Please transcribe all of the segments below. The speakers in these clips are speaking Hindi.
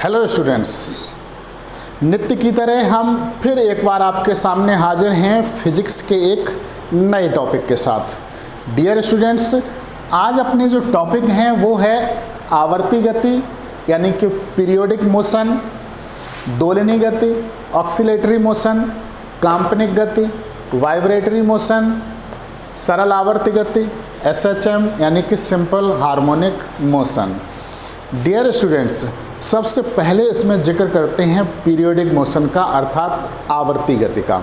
हेलो स्टूडेंट्स, नित्य की तरह हम फिर एक बार आपके सामने हाजिर हैं फिजिक्स के एक नए टॉपिक के साथ। डियर स्टूडेंट्स, आज अपने जो टॉपिक हैं वो है आवर्ती गति यानी कि पीरियोडिक मोशन, दोलनी गति, ऑक्सीलेटरी मोशन, काल्पनिक गति, वाइब्रेटरी मोशन, सरल आवर्ती गति, SHM यानी कि simple harmonic motion. Dear students, सबसे पहले इसमें जिक्र करते हैं पीरियोडिक मोशन का अर्थात आवर्ती गति का।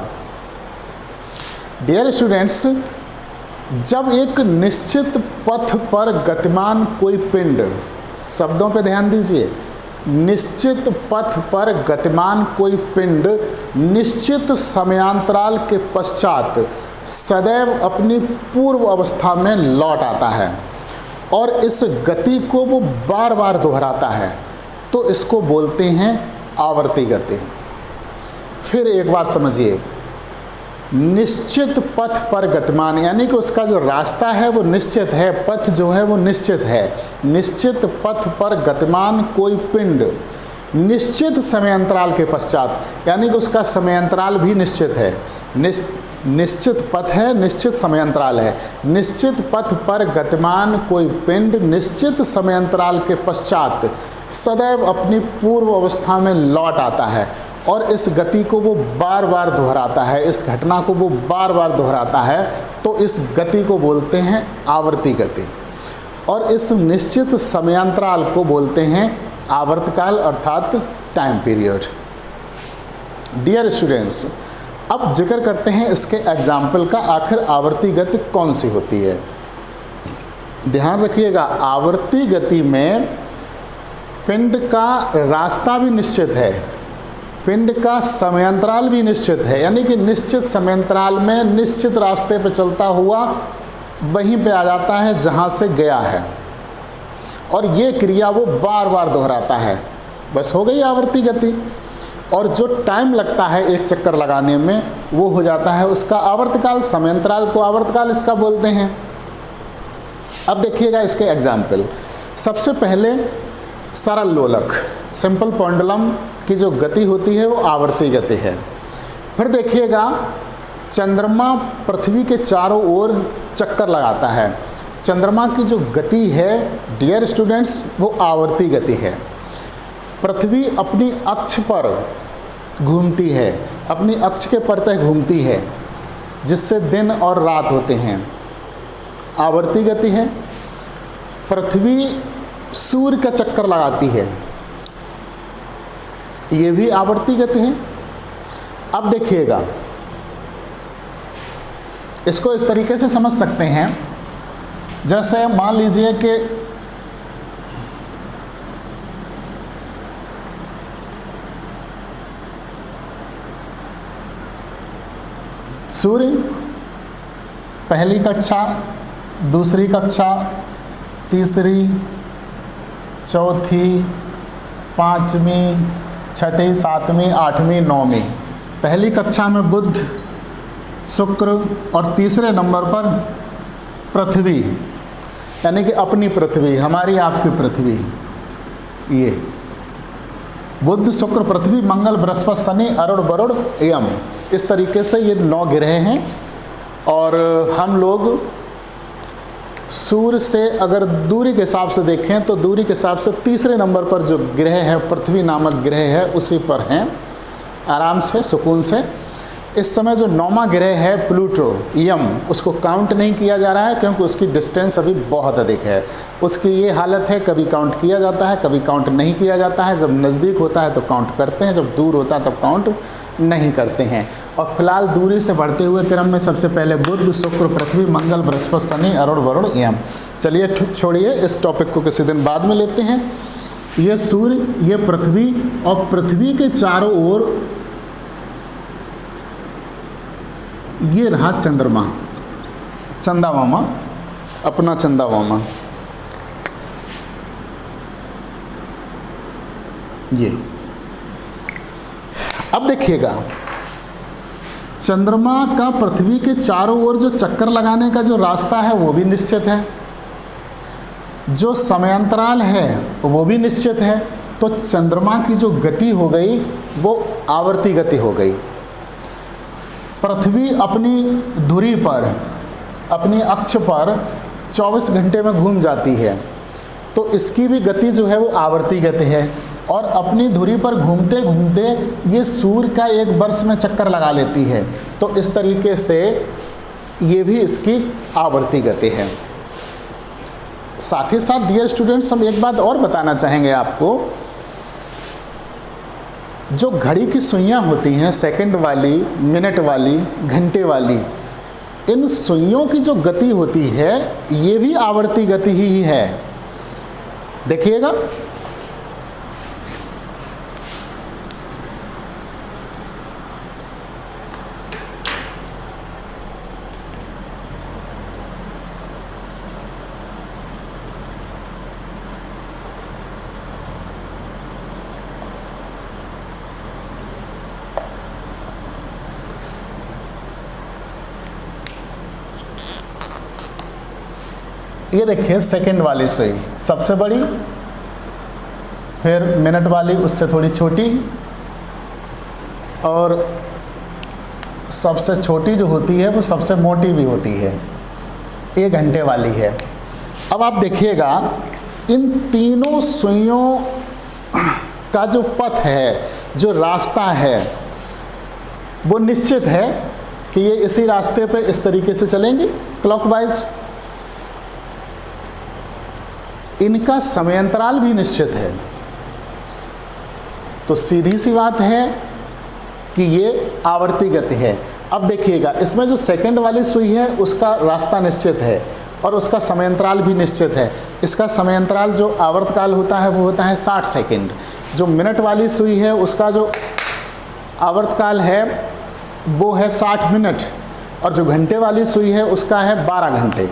डियर स्टूडेंट्स, जब एक निश्चित पथ पर गतिमान कोई पिंड, शब्दों पे ध्यान दीजिए, निश्चित पथ पर गतिमान कोई पिंड निश्चित समयांतराल के पश्चात सदैव अपनी पूर्व अवस्था में लौट आता है और इस गति को वो बार बार दोहराता है, तो इसको बोलते हैं आवर्ती गति। फिर एक बार समझिए, निश्चित पथ पर गतिमान यानी कि उसका जो रास्ता है वो निश्चित है, पथ जो है वो निश्चित है। निश्चित पथ पर गतिमान कोई पिंड निश्चित समयांतराल के पश्चात यानी कि उसका समयांतराल भी निश्चित है। निश्चित पथ है, निश्चित समयांतराल है। निश्चित पथ पर गतिमान कोई पिंड निश्चित समयांतराल के पश्चात सदैव अपनी पूर्व अवस्था में लौट आता है और इस गति को वो बार बार दोहराता है, इस घटना को वो बार बार दोहराता है, तो इस गति को बोलते हैं आवर्ती गति। और इस निश्चित समयांतराल को बोलते हैं आवर्तकाल अर्थात टाइम पीरियड। डियर स्टूडेंट्स, अब जिक्र करते हैं इसके एग्जाम्पल का, आखिर आवर्ती गति कौन सी होती है। ध्यान रखिएगा, आवर्ती गति में पिंड का रास्ता भी निश्चित है, पिंड का समयांतराल भी निश्चित है, यानी कि निश्चित समयांतराल में निश्चित रास्ते पर चलता हुआ वहीं पे आ जाता है जहाँ से गया है, और ये क्रिया वो बार बार दोहराता है। बस हो गई आवर्ती गति। और जो टाइम लगता है एक चक्कर लगाने में वो हो जाता है उसका आवर्तकाल। समयांतराल को आवर्तकाल इसका बोलते हैं। अब देखिएगा इसके एग्जाम्पल। सबसे पहले सरल लोलक, सिंपल पेंडुलम की जो गति होती है वो आवर्ती गति है। फिर देखिएगा, चंद्रमा पृथ्वी के चारों ओर चक्कर लगाता है, चंद्रमा की जो गति है डियर स्टूडेंट्स वो आवर्ती गति है। पृथ्वी अपनी अक्ष पर घूमती है, अपनी अक्ष के परतः घूमती है, जिससे दिन और रात होते हैं, आवर्ती गति है। पृथ्वी सूर्य का चक्कर लगाती है, ये भी आवर्ती गति है। अब देखिएगा, इसको इस तरीके से समझ सकते हैं, जैसे मान लीजिए कि सूर्य पहली कक्षा, दूसरी कक्षा, तीसरी, चौथी, पाँचवीं, छठी, सातवीं, आठवीं, नौवीं, पहली कक्षा में बुध, शुक्र और तीसरे नंबर पर पृथ्वी, यानी कि अपनी पृथ्वी, हमारी आपकी पृथ्वी। ये बुध, शुक्र, पृथ्वी, मंगल, बृहस्पति, शनि, अरुण, वरुण, यम, इस तरीके से ये 9 ग्रह हैं। और हम लोग सूर्य से अगर दूरी के हिसाब से देखें तो दूरी के हिसाब से तीसरे नंबर पर जो ग्रह है, पृथ्वी नामक ग्रह है, उसी पर हैं आराम से, सुकून से। इस समय जो 9वां ग्रह है प्लूटो, यम, उसको काउंट नहीं किया जा रहा है क्योंकि उसकी डिस्टेंस अभी बहुत अधिक है। उसकी ये हालत है, कभी काउंट किया जाता है, कभी काउंट नहीं किया जाता है। जब नज़दीक होता है तो काउंट करते हैं, जब दूर होता है तब काउंट नहीं करते हैं। और फिलहाल दूरी से बढ़ते हुए क्रम में सबसे पहले बुध, शुक्र, पृथ्वी, मंगल, बृहस्पति, शनि, अरुण, वरुण, यम। चलिए छोड़िए, इस टॉपिक को किसी दिन बाद में लेते हैं। ये सूर्य, ये पृथ्वी, और पृथ्वी के चारों ओर ये रहा चंद्रमा, चंदा मामा, अपना चंदा मामा। ये अब देखिएगा, चंद्रमा का पृथ्वी के चारों ओर जो चक्कर लगाने का जो रास्ता है वो भी निश्चित है, जो समयांतराल है वो भी निश्चित है, तो चंद्रमा की जो गति हो गई वो आवर्ती गति हो गई। पृथ्वी अपनी धुरी पर, अपनी अक्ष पर 24 घंटे में घूम जाती है, तो इसकी भी गति जो है वो आवर्ती गति है। और अपनी धुरी पर घूमते घूमते ये सूर्य का एक वर्ष में चक्कर लगा लेती है, तो इस तरीके से ये भी इसकी आवर्ती गति है। साथ ही साथ डियर स्टूडेंट्स, हम एक बात और बताना चाहेंगे आपको, जो घड़ी की सुइयां होती हैं, सेकंड वाली, मिनट वाली, घंटे वाली, इन सुइयों की जो गति होती है ये भी आवर्ती गति ही है। देखिएगा, ये देखिए सेकंड वाली सुई सबसे बड़ी, फिर मिनट वाली उससे थोड़ी छोटी, और सबसे छोटी जो होती है वो सबसे मोटी भी होती है, 1 घंटे वाली है। अब आप देखिएगा, इन तीनों सुइयों का जो पथ है, जो रास्ता है, वो निश्चित है कि ये इसी रास्ते पे इस तरीके से चलेंगे क्लॉकवाइज। इनका समयांतराल भी निश्चित है, तो सीधी सी बात है कि ये आवर्ती गति है। अब देखिएगा, इसमें जो सेकंड वाली सुई है उसका रास्ता निश्चित है और उसका समयांतराल भी निश्चित है। इसका समयांतराल जो आवर्तकाल होता है वो होता है 60 सेकंड। जो मिनट वाली सुई है उसका जो आवर्तकाल है वो है 60 मिनट, और जो घंटे वाली सुई है उसका है 12 घंटे।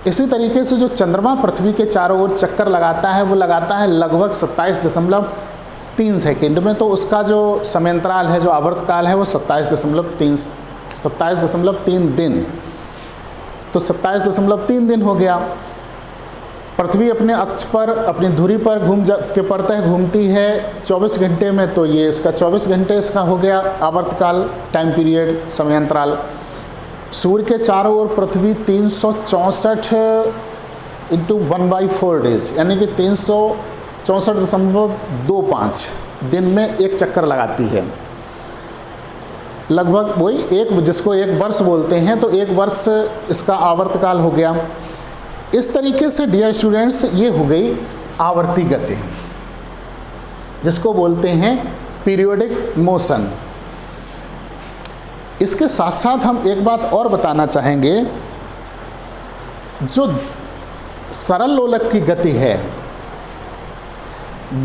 इसी तरीके से जो चंद्रमा पृथ्वी के चारों ओर चक्कर लगाता है वो लगाता है लगभग 27.3 सेकंड में, तो उसका जो समयांतराल है, जो आवर्तकाल है वो 27.3 दिन, तो 27.3 दिन हो गया। पृथ्वी अपने अक्ष पर, अपनी धुरी पर के परतः घूमती है 24 घंटे में, तो ये इसका 24 घंटे इसका हो गया आवर्तकाल, टाइम पीरियड, समयांतराल। सूर्य के चारों ओर पृथ्वी 364 इंटू 1/4 डेज, यानी कि 364.25 दिन में एक चक्कर लगाती है। लगभग वही एक, जिसको एक वर्ष बोलते हैं, तो एक वर्ष इसका आवर्तकाल हो गया। इस तरीके से डियर स्टूडेंट्स ये हो गई आवर्ती गति, जिसको बोलते हैं पीरियोडिक मोशन। इसके साथ साथ हम एक बात और बताना चाहेंगे, जो सरल लोलक की गति है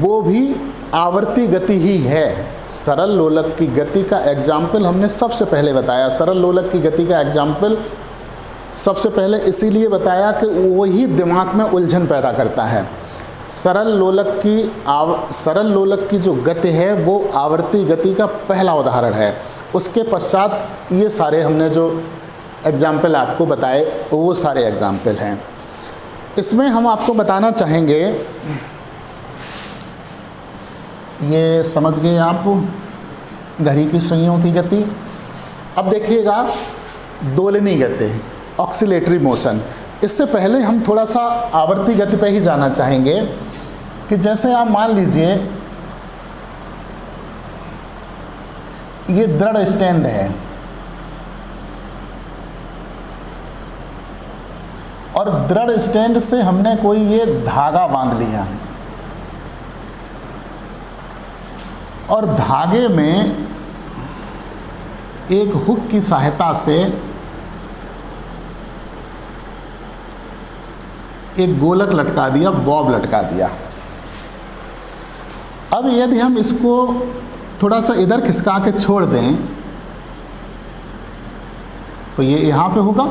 वो भी आवर्ती गति ही है। सरल लोलक की गति का एग्जाम्पल हमने सबसे पहले बताया। सरल लोलक की गति का एग्जाम्पल सबसे पहले इसीलिए बताया कि वही दिमाग में उलझन पैदा करता है। सरल लोलक की जो गति है वो आवर्ती गति का पहला उदाहरण है। उसके पश्चात ये सारे हमने जो एग्जाम्पल आपको बताए वो सारे एग्जाम्पल हैं। इसमें हम आपको बताना चाहेंगे, ये समझ गए आप घड़ी की सुइयों की गति। अब देखिएगा दोलनी गति, ऑक्सीलेटरी मोशन। इससे पहले हम थोड़ा सा आवर्ती गति पे ही जाना चाहेंगे कि जैसे आप मान लीजिए ये दृढ़ स्टैंड है और दृढ़ स्टैंड से हमने कोई ये धागा बांध लिया और धागे में एक हुक की सहायता से एक गोलक लटका दिया, बॉब लटका दिया। अब यदि हम इसको थोड़ा सा इधर खिसका के छोड़ दें तो ये यहाँ पे होगा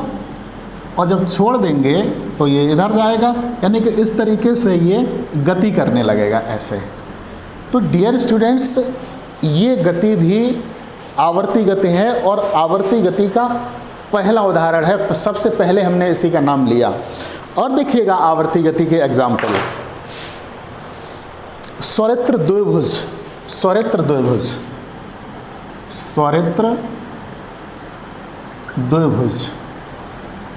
और जब छोड़ देंगे तो ये इधर जाएगा, यानी कि इस तरीके से ये गति करने लगेगा ऐसे। तो डियर स्टूडेंट्स, ये गति भी आवर्ती गति है और आवर्ती गति का पहला उदाहरण है। सबसे पहले हमने इसी का नाम लिया। और देखिएगा आवर्ती गति के एग्जाम्पल, स्वरित्र द्विभुज, स्वरित्र द्विभुज, स्वरित्र द्विभुज,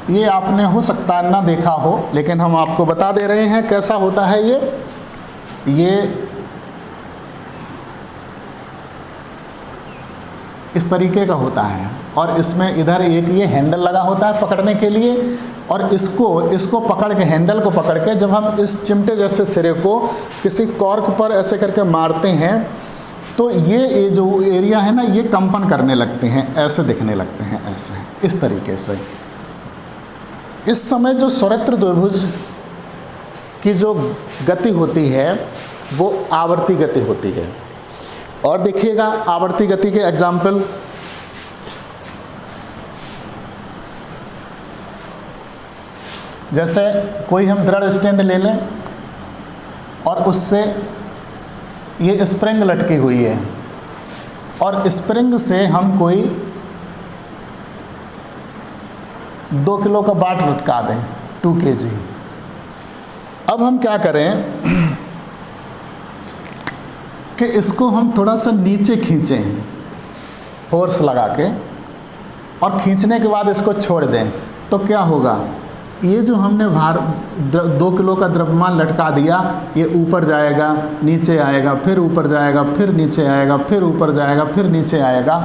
ये आपने हो सकता है ना देखा हो, लेकिन हम आपको बता दे रहे हैं कैसा होता है ये इस तरीके का होता है और इसमें इधर एक ये हैंडल लगा होता है पकड़ने के लिए, और इसको पकड़ के, हैंडल को पकड़ के जब हम इस चिमटे जैसे सिरे को किसी कॉर्क पर ऐसे करके मारते हैं तो ये जो एरिया है ना ये कंपन करने लगते हैं, ऐसे दिखने लगते हैं, ऐसे इस तरीके से। इस समय जो स्वरित्र द्विभुज की जो गति होती है वो आवर्ती गति होती है। और देखिएगा आवर्ती गति के एग्जाम्पल, जैसे कोई हम दृढ़ स्टैंड ले लें और उससे ये स्प्रिंग लटकी हुई है और स्प्रिंग से हम कोई 2 किलो का बाट लटका दें, 2 kg। अब हम क्या करें कि इसको हम थोड़ा सा नीचे खींचें फोर्स लगा के, और खींचने के बाद इसको छोड़ दें तो क्या होगा, ये जो हमने भार 2 किलो का द्रव्यमान लटका दिया ये ऊपर जाएगा, नीचे आएगा, फिर ऊपर जाएगा, फिर नीचे आएगा, फिर ऊपर जाएगा, फिर नीचे आएगा।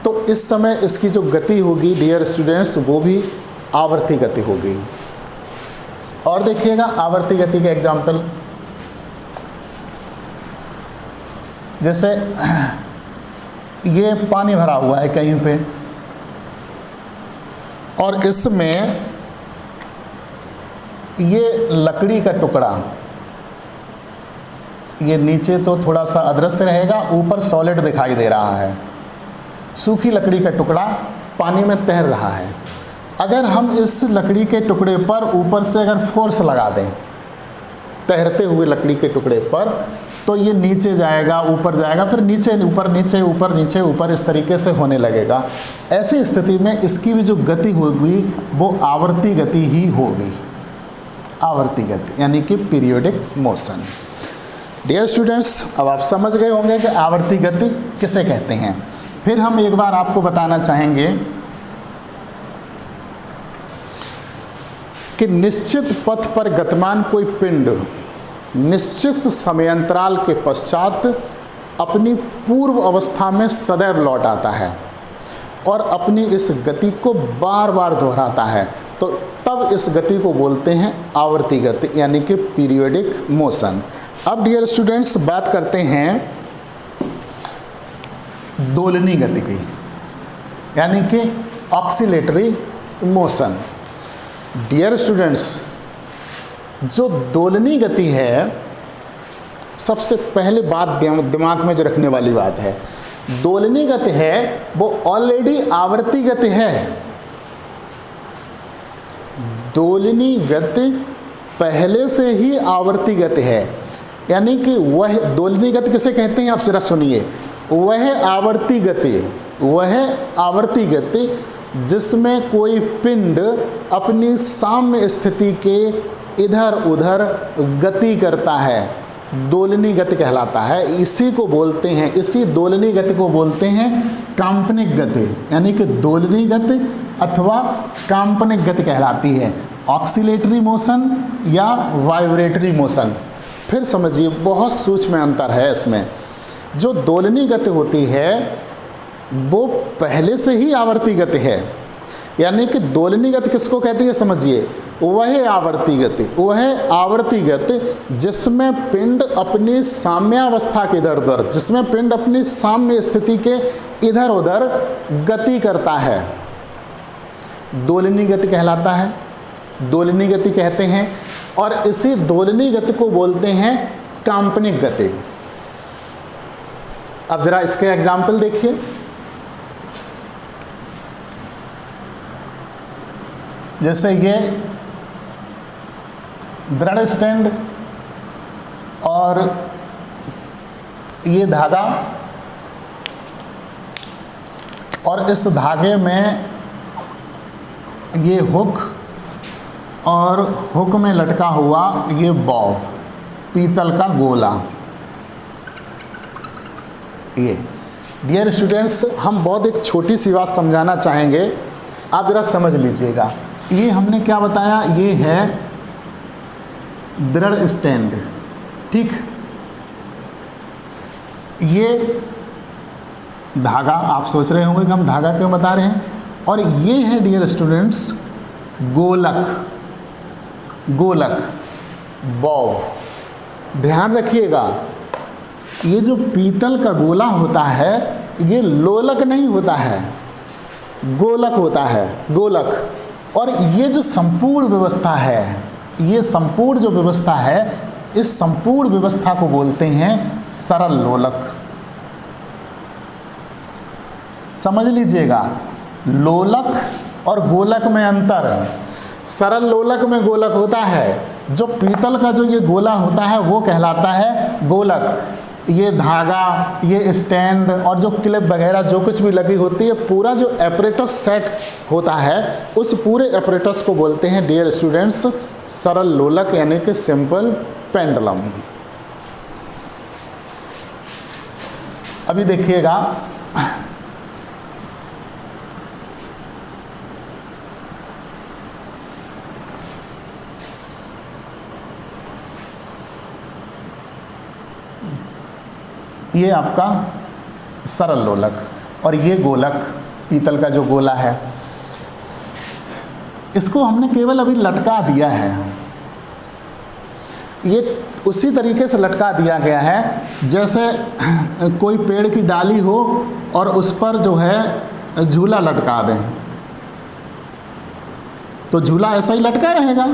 तो इस समय इसकी जो गति होगी डियर स्टूडेंट्स वो भी आवर्ती गति होगी। और देखिएगा आवर्ती गति के एग्जाम्पल, जैसे ये पानी भरा हुआ है कहीं पे और इसमें ये लकड़ी का टुकड़ा, ये नीचे तो थोड़ा सा अदृश्य रहेगा, ऊपर सॉलिड दिखाई दे रहा है, सूखी लकड़ी का टुकड़ा पानी में तैर रहा है। अगर हम इस लकड़ी के टुकड़े पर ऊपर से अगर फोर्स लगा दें तैरते हुए लकड़ी के टुकड़े पर, तो ये नीचे जाएगा, ऊपर जाएगा, फिर नीचे, ऊपर, नीचे, ऊपर, नीचे, ऊपर, इस तरीके से होने लगेगा। ऐसी स्थिति में इसकी भी जो गति होगी वो आवर्ती गति ही होगी, आवर्ती गति यानी कि पीरियोडिक मोशन। डियर स्टूडेंट्स, अब आप समझ गए होंगे कि आवर्ती गति किसे कहते हैं। फिर हम एक बार आपको बताना चाहेंगे कि निश्चित पथ पर गतिमान कोई पिंड निश्चित समयांतराल के पश्चात अपनी पूर्व अवस्था में सदैव लौट आता है और अपनी इस गति को बार बार दोहराता है, तो तब इस गति को बोलते हैं आवर्ती गति यानी कि पीरियोडिक मोशन। अब डियर स्टूडेंट्स बात करते हैं दोलनी गति की यानी कि ऑक्सीलेटरी मोशन। डियर स्टूडेंट्स, जो दोलनी गति है, सबसे पहले बात दिमाग में जो रखने वाली बात है, दोलनी गति है वो ऑलरेडी आवर्ती गति है। दोलनी गति पहले से ही आवर्ती गति है, यानी कि वह दोलनी गति किसे कहते हैं आप जरा सुनिए। वह आवर्ती गति, वह आवर्ती गति जिसमें कोई पिंड अपनी साम्य स्थिति के इधर उधर गति करता है, दोलनी गति कहलाता है। इसी को बोलते हैं, इसी दोलनी गति को बोलते हैं काल्पनिक गति, यानी कि दोलनी गति अथवा काल्पनिक गति कहलाती है, ऑक्सीलेटरी मोशन या वाइब्रेटरी मोशन। फिर समझिए बहुत सूक्ष्म अंतर है इसमें। जो दोलनी गति होती है वो पहले से ही आवर्ती गति है, यानी कि दोलनी गति किसको कहती है समझिए, वह आवर्ती गति, वह आवर्ती गति जिसमें पिंड अपनी साम्यावस्था के इधर उधर, जिसमें पिंड अपनी साम्य स्थिति के इधर उधर गति करता है, दोलनी गति कहलाता है, दोलनी गति कहते हैं। और इसी दोलनी गति को बोलते हैं काल्पनिक गति। अब जरा इसके एग्जाम्पल देखिए। जैसे ये दृढ़ स्टैंड और ये धागा, और इस धागे में ये हुक और हुक में लटका हुआ ये बॉब, पीतल का गोला, ये डियर स्टूडेंट्स, हम बहुत एक छोटी सी बात समझाना चाहेंगे, आप जरा समझ लीजिएगा। ये हमने क्या बताया, ये है दृढ़ स्टैंड, ठीक। ये धागा, आप सोच रहे होंगे कि हम धागा क्यों बता रहे हैं, और ये है डियर स्टूडेंट्स गोलक, गोलक बॉब। ध्यान रखिएगा, ये जो पीतल का गोला होता है ये लोलक नहीं होता है, गोलक होता है, गोलक। और ये जो संपूर्ण व्यवस्था है, ये संपूर्ण जो व्यवस्था है, इस संपूर्ण व्यवस्था को बोलते हैं सरल लोलक। समझ लीजिएगा, लोलक और गोलक में अंतर। सरल लोलक में गोलक होता है, जो पीतल का जो ये गोला होता है वो कहलाता है गोलक। ये धागा, ये स्टैंड और जो क्लिप वगैरह जो कुछ भी लगी होती है, पूरा जो एपरेटस सेट होता है, उस पूरे एपरेटस को बोलते हैं डियर स्टूडेंट्स सरल लोलक, यानी कि सिंपल पेंडुलम। अभी देखिएगा, ये आपका सरल लोलक और ये गोलक, पीतल का जो गोला है, इसको हमने केवल अभी लटका दिया है। ये उसी तरीके से लटका दिया गया है जैसे कोई पेड़ की डाली हो और उस पर जो है झूला लटका दें, तो झूला ऐसा ही लटका रहेगा,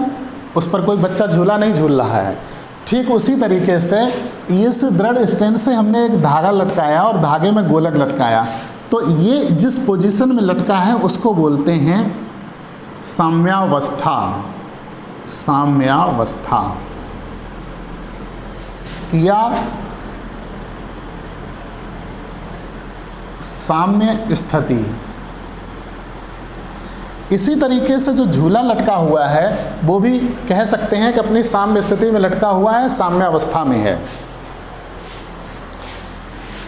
उस पर कोई बच्चा झूला नहीं झूल रहा है। ठीक उसी तरीके से इस दृढ़ स्टैंड से हमने एक धागा लटकाया और धागे में गोलक लटकाया, तो ये जिस पोजीशन में लटका है उसको बोलते हैं साम्यावस्था, साम्यावस्था या साम्य स्थिति। इसी तरीके से जो झूला लटका हुआ है वो भी कह सकते हैं कि अपनी साम्य स्थिति में लटका हुआ है, साम्य अवस्था में है।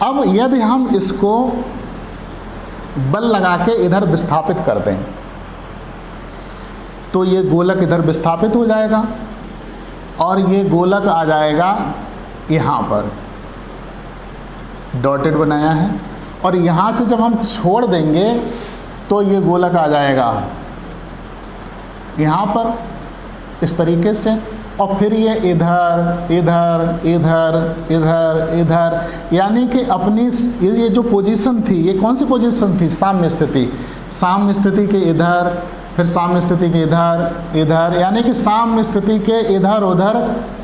अब यदि हम इसको बल लगा के इधर विस्थापित कर दें तो ये गोलक इधर विस्थापित हो जाएगा और ये गोलक आ जाएगा यहाँ पर, डॉटेड बनाया है, और यहाँ से जब हम छोड़ देंगे तो ये गोलक आ जाएगा यहाँ पर इस तरीके से, और फिर ये इधर इधर इधर इधर इधर, यानी कि अपनी ये जो पोजीशन थी, ये कौन सी पोजीशन थी, साम्य स्थिति। साम्य स्थिति के इधर, फिर साम्य स्थिति के इधर इधर, यानी कि साम्य स्थिति के इधर उधर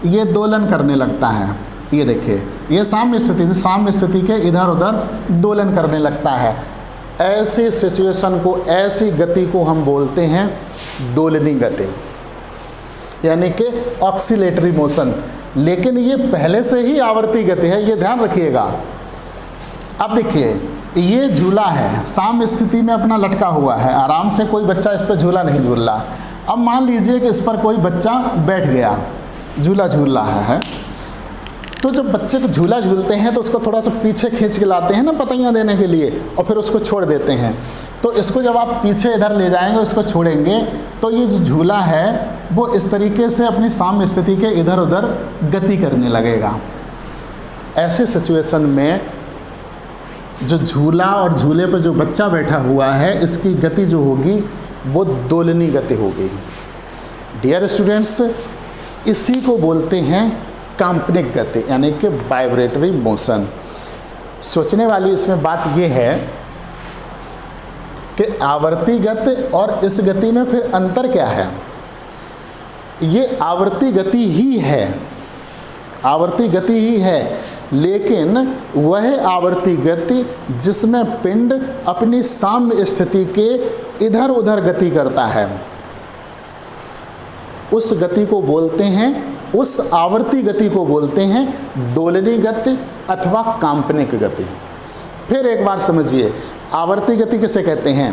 ये दोलन करने लगता है। ये देखिए, ये साम्य स्थिति थी, साम्य स्थिति के इधर उधर दोलन करने लगता है। ऐसी सिचुएशन को, ऐसी गति को हम बोलते हैं दोलनी गति, यानी कि ऑक्सीलेटरी मोशन। लेकिन ये पहले से ही आवर्ती गति है, ये ध्यान रखिएगा। अब देखिए, ये झूला है, साम्य स्थिति में अपना लटका हुआ है, आराम से कोई बच्चा इस पर झूला नहीं झूल रहा। अब मान लीजिए कि इस पर कोई बच्चा बैठ गया, झूला झूल रहा है, तो जब बच्चे को झूला झूलते हैं तो उसको थोड़ा सा पीछे खींच के लाते हैं ना पतंगियाँ देने के लिए, और फिर उसको छोड़ देते हैं। तो इसको जब आप पीछे इधर ले जाएंगे, उसको छोड़ेंगे, तो ये जो झूला है वो इस तरीके से अपनी साम्य स्थिति के इधर उधर गति करने लगेगा। ऐसे सिचुएशन में जो झूला और झूले पर जो बच्चा बैठा हुआ है, इसकी गति जो होगी वो दोलनी गति होगी। डियर स्टूडेंट्स, इसी को बोलते हैं काल्पनिक गति, यानी कि वाइब्रेटरी मोशन। सोचने वाली इसमें बात यह है कि आवर्ती गति और इस गति में फिर अंतर क्या है। ये आवर्ती गति ही है, आवर्ती गति ही है, लेकिन वह आवर्ती गति जिसमें पिंड अपनी साम्य स्थिति के इधर उधर गति करता है, उस गति को बोलते हैं, उस आवर्ती गति को बोलते हैं दोलनी गति अथवा काल्पनिक गति। फिर एक बार समझिए, आवर्ती गति किसे कहते हैं।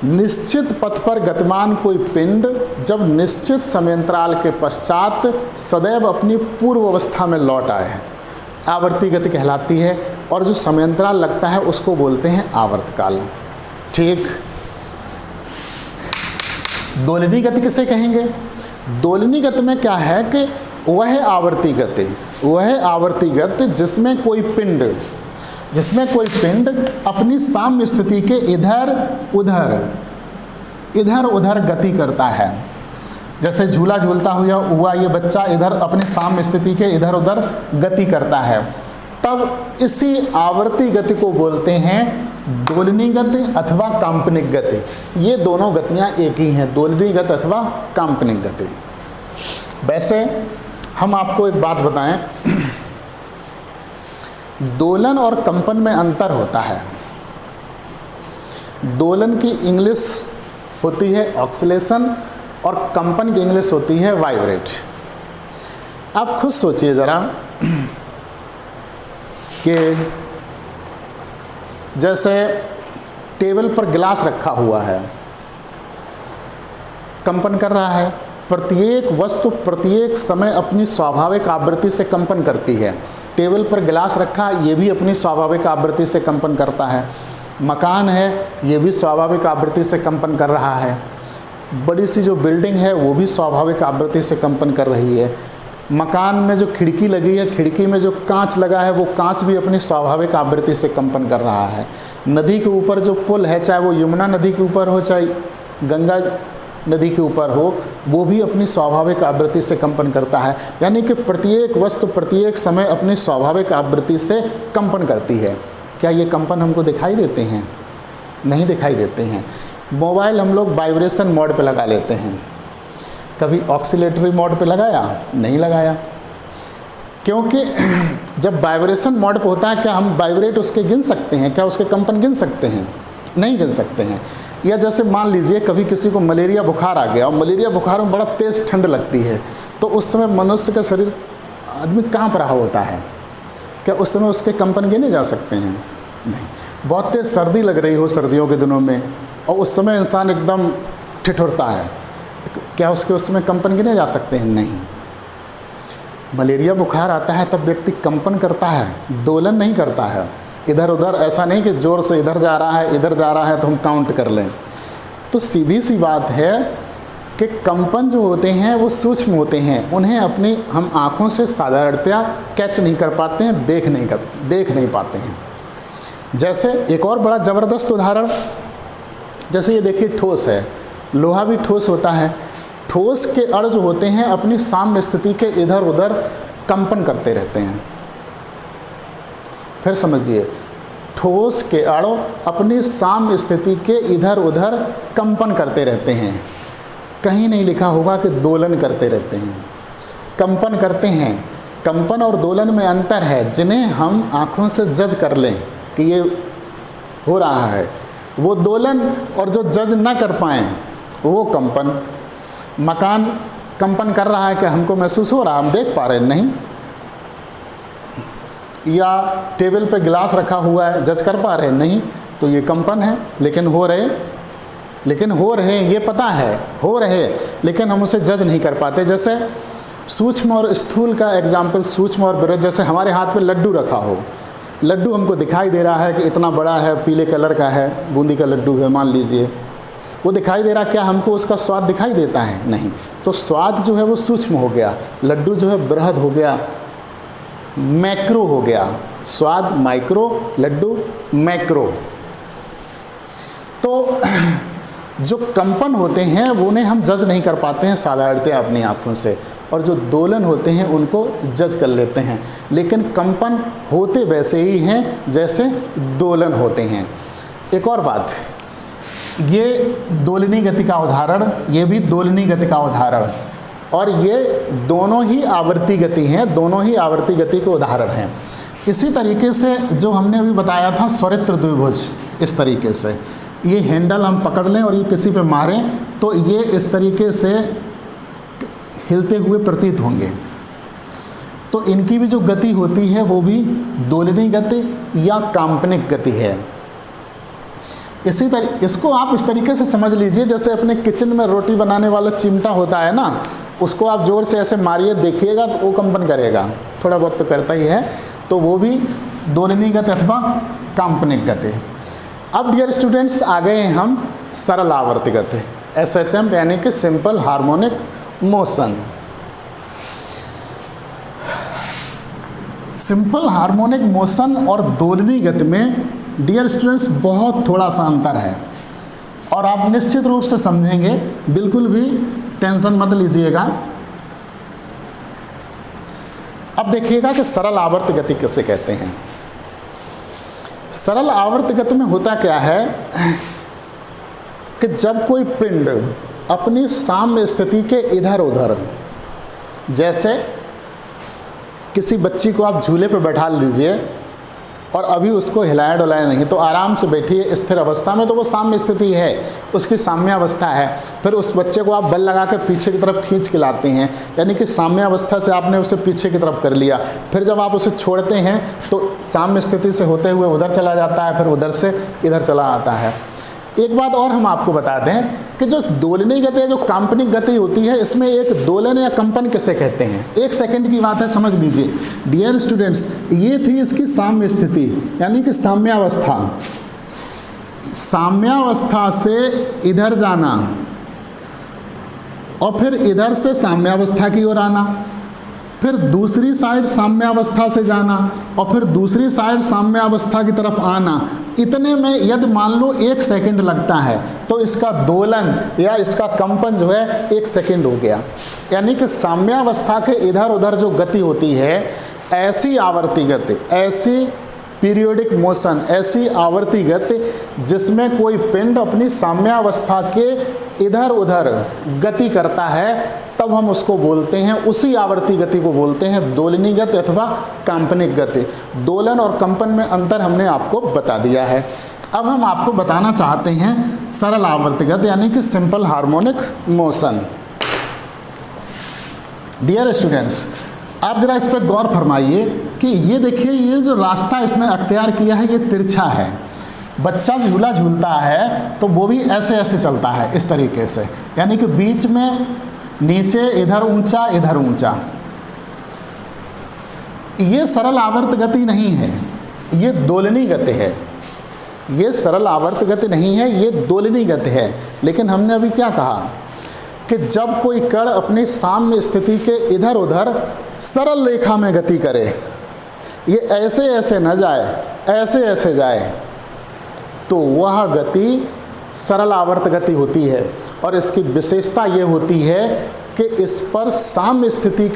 निश्चित पथ पर गतिमान कोई पिंड जब निश्चित समयांतराल के पश्चात सदैव अपनी पूर्व अवस्था में लौट आए, आवर्ती गति कहलाती है, और जो समयांतराल लगता है उसको बोलते हैं आवर्तकाल। ठीक। दोलनी गति किसे कहेंगे? दोलनी गति में क्या है कि वह आवर्ती गति जिसमें कोई पिंड अपनी साम्य स्थिति के इधर उधर गति करता है। जैसे झूला झूलता हुआ ये बच्चा इधर अपनी साम्य स्थिति के इधर उधर गति करता है, तब इसी आवर्ती गति को बोलते हैं दोलनी गति अथवा काल्पनिक गति। ये दोनों गतियां एक ही हैं, दोलनी गति अथवा काल्पनिक गति। वैसे हम आपको एक बात बताएं, दोलन और कंपन में अंतर होता है। दोलन की इंग्लिश होती है ऑक्सीलेशन और कंपन की इंग्लिश होती है वाइब्रेट। आप खुद सोचिए ज़रा कि जैसे टेबल पर गिलास रखा हुआ है, कंपन कर रहा है। प्रत्येक वस्तु प्रत्येक समय अपनी स्वाभाविक आवृत्ति से कंपन करती है। टेबल पर गिलास रखा, ये भी अपनी स्वाभाविक आवृत्ति से कंपन करता है। मकान है, ये भी स्वाभाविक आवृत्ति से कंपन कर रहा है। बड़ी सी जो बिल्डिंग है वो भी स्वाभाविक आवृत्ति से कंपन कर रही है। मकान में जो खिड़की लगी है, खिड़की में जो कांच लगा है, वो कांच भी अपनी स्वाभाविक आवृत्ति से कंपन कर रहा है। नदी के ऊपर जो पुल है, चाहे वो यमुना नदी के ऊपर हो चाहे गंगा नदी के ऊपर हो, वो भी अपनी स्वाभाविक आवृत्ति से कंपन करता है। यानी कि प्रत्येक वस्तु प्रत्येक समय अपनी स्वाभाविक आवृत्ति से कंपन करती है। क्या ये कंपन हमको दिखाई देते हैं? नहीं दिखाई देते हैं। मोबाइल हम लोग वाइब्रेशन मोड पे लगा लेते हैं, कभी ऑक्सीलेटरी मोड पे लगाया? नहीं लगाया। क्योंकि जब वाइब्रेशन मोड पे होता है, क्या हम वाइब्रेट उसके गिन सकते हैं? क्या उसके कंपन गिन सकते हैं? नहीं गिन सकते हैं। या जैसे मान लीजिए कभी किसी को मलेरिया बुखार आ गया और मलेरिया बुखार में बड़ा तेज़ ठंड लगती है, तो उस समय मनुष्य का शरीर, आदमी कांप रहा होता है, क्या उस समय उसके कंपन गिने जा सकते हैं? नहीं। बहुत तेज़ सर्दी लग रही हो सर्दियों के दिनों में और उस समय इंसान एकदम ठिठुरता है, क्या उसके उस समय कंपन गिने जा सकते हैं? नहीं। मलेरिया बुखार आता है तब व्यक्ति कंपन करता है, दोलन नहीं करता है इधर उधर। ऐसा नहीं कि ज़ोर से इधर जा रहा है तो हम काउंट कर लें। तो सीधी सी बात है कि कंपन जो होते हैं वो सूक्ष्म होते हैं, उन्हें अपनी हम आँखों से साधारणतया कैच नहीं कर पाते हैं, देख नहीं पाते हैं। जैसे एक और बड़ा ज़बरदस्त उदाहरण, जैसे ये देखिए ठोस है, लोहा भी ठोस होता है। ठोस के अण जो होते हैं अपनी साम्य स्थिति के इधर उधर कंपन करते रहते हैं। फिर समझिए, ठोस के अणु अपनी साम्य स्थिति के इधर उधर कंपन करते रहते हैं। कहीं नहीं लिखा होगा कि दोलन करते रहते हैं, कंपन करते हैं। कंपन और दोलन में अंतर है। जिन्हें हम आँखों से जज कर लें कि ये हो रहा है, वो दोलन, और जो जज ना कर पाएँ वो कंपन। मकान कंपन कर रहा है, क्या हमको महसूस हो रहा, हम देख पा रहे हैं? नहीं। या टेबल पे गिलास रखा हुआ है, जज कर पा रहे हैं? नहीं। तो ये कंपन है, लेकिन हो रहे ये पता है हो रहे, लेकिन हम उसे जज नहीं कर पाते। जैसे सूक्ष्म और स्थूल का एग्जाम्पल, सूक्ष्म और बृहद। जैसे हमारे हाथ में लड्डू रखा हो, लड्डू हमको दिखाई दे रहा है कि इतना बड़ा है, पीले कलर का है, बूंदी का लड्डू है मान लीजिए, वो दिखाई दे रहा, क्या हमको उसका स्वाद दिखाई देता है? नहीं। तो स्वाद जो है वो सूक्ष्म हो गया, लड्डू जो है बृहद हो गया, मैक्रो हो गया। स्वाद माइक्रो, लड्डू मैक्रो। तो जो कंपन होते हैं वो उन्हें हम जज नहीं कर पाते हैं साधारणतः अपनी आँखों से, और जो दोलन होते हैं उनको जज कर लेते हैं। लेकिन कंपन होते वैसे ही हैं जैसे दोलन होते हैं। एक और बात, ये दोलनी गति का उदाहरण, ये भी दोलनी गति का उदाहरण, और ये दोनों ही आवर्ती गति हैं, दोनों ही आवर्ती गति के उदाहरण हैं। इसी तरीके से जो हमने अभी बताया था स्वरित्र द्विभुज, इस तरीके से ये हैंडल हम पकड़ लें और ये किसी पे मारें तो ये इस तरीके से हिलते हुए प्रतीत होंगे। तो इनकी भी जो गति होती है वो भी दोलनी गति या काल्पनिक गति है। इसको आप इस तरीके से समझ लीजिए, जैसे अपने किचन में रोटी बनाने वाला चिमटा होता है ना, उसको आप जोर से ऐसे मारिए, देखिएगा तो वो कंपन करेगा, थोड़ा बहुत तो करता ही है। तो वो भी दोलनी गति अथवा काल्पनिक गति। अब डियर स्टूडेंट्स आ गए हैं हम सरल आवर्त गति, SHM यानी कि simple harmonic motion. Simple harmonic motion और दोलनी गति में डियर स्टूडेंट्स बहुत थोड़ा सा अंतर है और आप निश्चित रूप से समझेंगे, बिल्कुल भी टेंशन मत लीजिएगा। अब देखिएगा कि सरल आवर्त गति किसे कहते हैं। सरल आवर्त गति में होता क्या है कि जब कोई पिंड अपनी साम्य स्थिति के इधर उधर, जैसे किसी बच्ची को आप झूले पर बैठा लीजिए और अभी उसको हिलाया डुलाया नहीं, तो आराम से बैठी है स्थिर अवस्था में, तो वो साम्य स्थिति है, उसकी साम्यावस्था है। फिर उस बच्चे को आप बल लगा कर पीछे की तरफ खींच के लाते हैं, यानी कि साम्यावस्था से आपने उसे पीछे की तरफ कर लिया। फिर जब आप उसे छोड़ते हैं तो साम्य स्थिति से होते हुए उधर चला जाता है, फिर उधर से इधर चला आता है। एक बात और हम आपको बता दें कि जो दोलनी गति है, जो काल्पनिक गति होती है, इसमें एक दोलन या कंपन किसे कहते हैं। एक सेकंड की बात है, समझ लीजिए डियर स्टूडेंट्स। ये थी इसकी साम्य स्थिति यानी कि साम्यावस्था। साम्यावस्था से इधर जाना और फिर इधर से साम्यावस्था की ओर आना, फिर दूसरी साइड साम्यावस्था से जाना और फिर दूसरी साइड साम्यावस्था की तरफ आना। इतने में यदि मान लो 1 सेकंड लगता है तो इसका दोलन या इसका कंपन जो है 1 सेकंड हो गया। यानी कि साम्यावस्था के इधर उधर जो गति होती है, ऐसी आवर्ती गति, ऐसी पीरियोडिक मोशन, ऐसी आवर्ती गति जिसमें कोई पिंड अपनी साम्यावस्था के इधर उधर गति करता है, तब हम उसको बोलते हैं, उसी आवर्ती गति को बोलते हैं दोलनी गति अथवा काल्पनिक गति। दोलन और कंपन में अंतर हमने आपको बता दिया है। अब हम आपको बताना चाहते हैं सरल आवर्ती गति यानी कि simple harmonic motion. Dear students, आप जरा इस पर गौर फरमाइए कि ये देखिए, ये जो रास्ता इसने अख्तियार किया है ये तिरछा है। बच्चा झूला झूलता है तो वो भी ऐसे ऐसे चलता है, इस तरीके से, यानी कि बीच में नीचे, इधर ऊंचा इधर ऊंचा। ये सरल आवर्त गति नहीं है, ये दोलनी गति है। ये सरल आवर्त गति नहीं है, ये दोलनी गति है। लेकिन हमने अभी क्या कहा कि जब कोई कण अपनी साम्य स्थिति के इधर उधर सरल रेखा में गति करे, ये ऐसे ऐसे न जाए, ऐसे ऐसे जाए, तो वह गति सरल आवर्त गति होती है। और इसकी विशेषता ये होती है कि इस पर साम्य स्थिति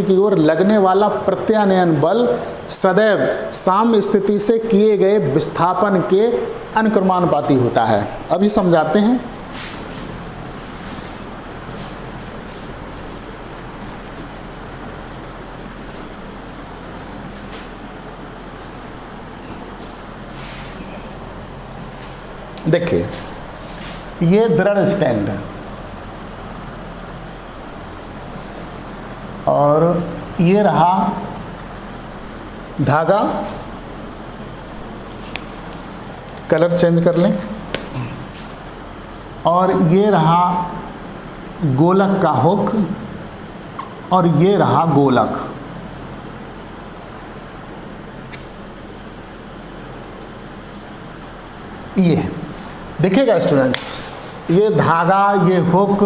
की ओर लगने वाला प्रत्यानयन बल सदैव साम्य स्थिति से किए गए विस्थापन के अनुक्रमानुपाती होता है। अभी समझाते हैं। देखिए, ये दृढ़ स्टैंड और ये रहा धागा, कलर चेंज कर लें, और ये रहा गोलक का हुक और ये रहा गोलक। ये देखिएगा स्टूडेंट्स, ये धागा, ये हुक,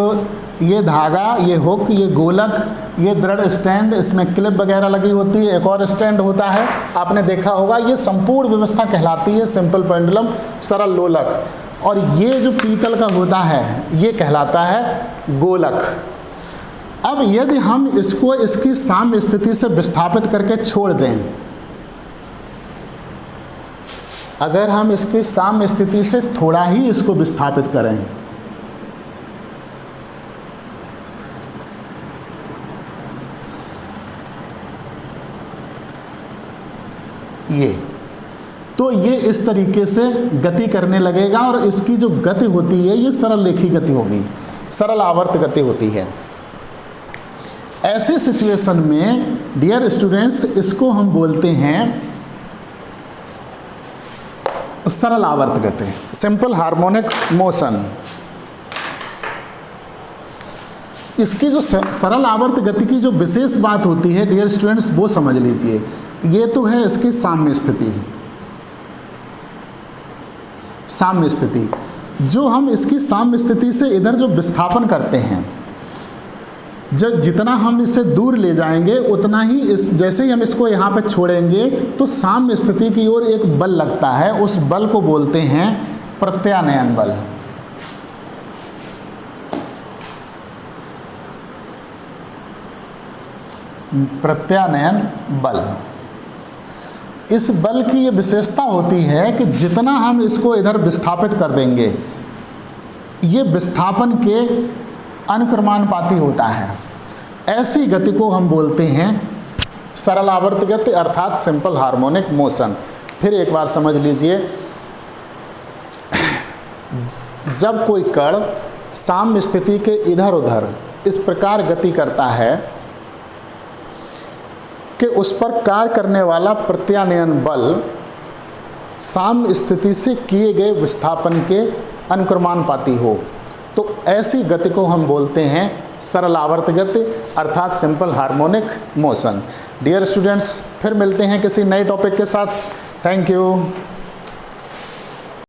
ये धागा, ये हुक, ये गोलक, ये दृढ़ स्टैंड, इसमें क्लिप वगैरह लगी होती है, एक और स्टैंड होता है, आपने देखा होगा। ये संपूर्ण व्यवस्था कहलाती है सिंपल पेंडुलम, सरल लोलक। और ये जो पीतल का होता है ये कहलाता है गोलक। अब यदि हम इसको इसकी साम्य स्थिति से विस्थापित करके छोड़ दें, अगर हम इसकी साम्य स्थिति से थोड़ा ही इसको विस्थापित करें, ये तो ये इस तरीके से गति करने लगेगा और इसकी जो गति होती है ये सरल रेखी गति होगी, सरल आवर्त गति होती है। ऐसी सिचुएशन में डियर स्टूडेंट्स इसको हम बोलते हैं सरल आवर्त गति, सिंपल हार्मोनिक मोशन। इसकी जो सरल आवर्त गति की जो विशेष बात होती है डियर स्टूडेंट्स, वो समझ लीजिए। ये तो है इसकी साम्य स्थिति। साम्य स्थिति, जो हम इसकी साम्य स्थिति से इधर जो विस्थापन करते हैं, जब जितना हम इसे दूर ले जाएंगे उतना ही इस, जैसे ही हम इसको यहाँ पे छोड़ेंगे तो साम्य स्थिति की ओर एक बल लगता है, उस बल को बोलते हैं प्रत्यानयन बल। प्रत्यानयन बल। इस बल की ये विशेषता होती है कि जितना हम इसको इधर विस्थापित कर देंगे, ये विस्थापन के अनुक्रमानुपाती होता है। ऐसी गति को हम बोलते हैं सरल आवर्त गति अर्थात सिंपल हार्मोनिक मोशन। फिर एक बार समझ लीजिए, जब कोई कण साम्य स्थिति के इधर उधर इस प्रकार गति करता है कि उस पर कार्य करने वाला प्रत्यानयन बल साम्य स्थिति से किए गए विस्थापन के अनुक्रमानुपाती हो, तो ऐसी गति को हम बोलते हैं सरल आवर्त गति अर्थात simple harmonic motion. Dear students, फिर मिलते हैं किसी नए टॉपिक के साथ। Thank you.